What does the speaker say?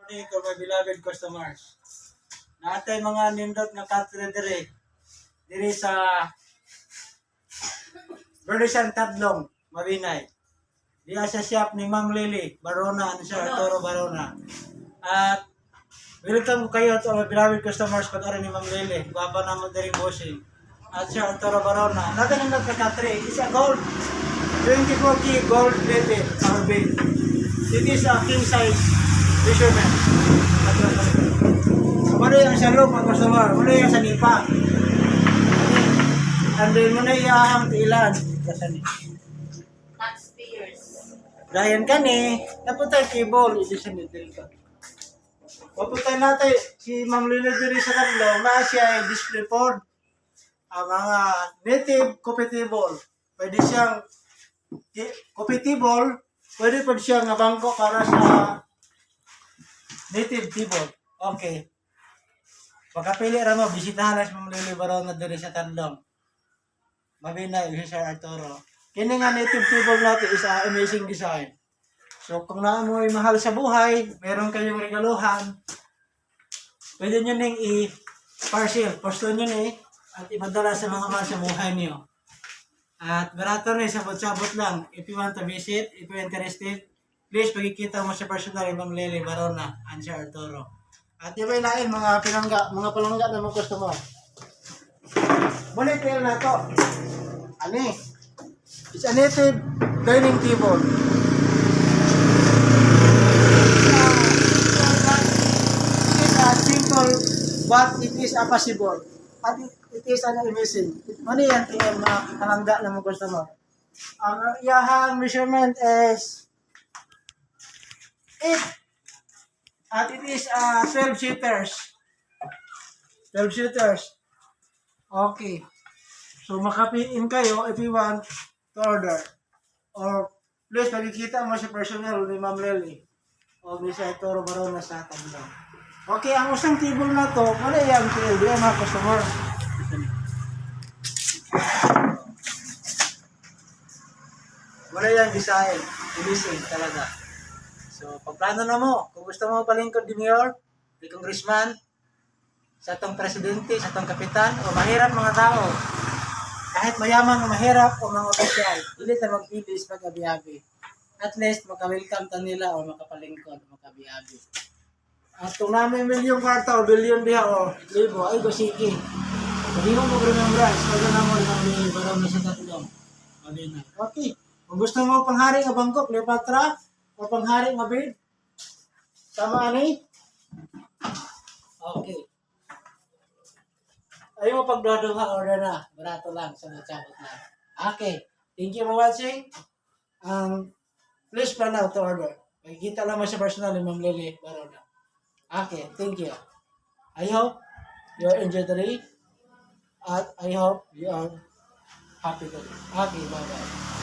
morning to my beloved customers. Natay mga nindot nga katre diri sa Berlisan Tadlong, Mabinay. Diya sa shop ni Ma'am Lily Barona, Arturo Barona. At welcome kayo to my beloved customers pag-ari ni Ma'am Lily. Baba naman diri bossing. At Sir Arturo Barona. Natay nindot nga katre. It's a gold 24K gold plated carbon. It is a king size measurement. Wala yung sa loob mga customer, wala yung sa nipa. And then muna yung tiilan. Taxpayers. Dayan ka ni, napunta yung cable, edition nito ka. Papunta natin si Ma'am Lily diri sa kanila, na siya ay display board. Ang mga native compatible. Pwede siyang compatible, pwede pa siyang bangko para sa native keyboard. Okay. Pagkapili ra mo, bisitahan na si Ma'am Lily Barona diri sa Tandong. Mabinay, si Sir Arturo. Kini nga native keyboard natin is amazing design. So kung naan mo ay mahal sa buhay, meron kayong regaluhan, pwede nyo nang i-parcel, posto nyo na at ipadala sa mga mahal sa buhay niyo. At barato na sabot-sabot lang. If you want to visit, if you're interested, please pagkikita mo sa personal ni Ma'am Lily Barona and Sir Arturo. At yung may lain mga palangga na mga customer. Muna yung na to. Ani? It's a native dining table. It is a simple but it is a possible. At it is an amazing. Ano yan tingin mga palangga na mga customer? Ang iyahang measurement is 8. At it is 12 seaters. 12 seaters. Okay. So makapiin kayo if you want to order. Or please magkikita mo sa personal ni Ma'am Lily. O ni Sir Arturo Barona sa Tandong. Okay, ang usang table na to, wala yung PLD mga customer. Wala yung design. Design talaga. So, pagplano na mo, kung gusto mo palingkod di mayor, di congressman, sa atong presidente, sa atong kapitan, o mahirap mga tao, kahit mayaman o mahirap o mga opisyal, hindi tayo magpilis pag-abi-abi. At least, maka-welcome ta nila o makapalingkod, makabi-abi. At kung namin milyong kwarta o bilyon diha o libo, ay sige. Hindi mo mag-remembrance, pag na mo lang may barang na sa tatlong. Okay. Kung gusto mo panghari o Bangkok, Cleopatra, o panghari nga bid? Tama ani? Okay. Ayaw mo pagduha-duha, order na. Barato lang, sabot-sabot lang. Okay. Thank you for watching. Please plan out to order. Makikita lang mo sa personal ni Ma'am Lily Barona. Okay, thank you. I hope you enjoy the day. At I hope you are happy today. Okay, bye-bye.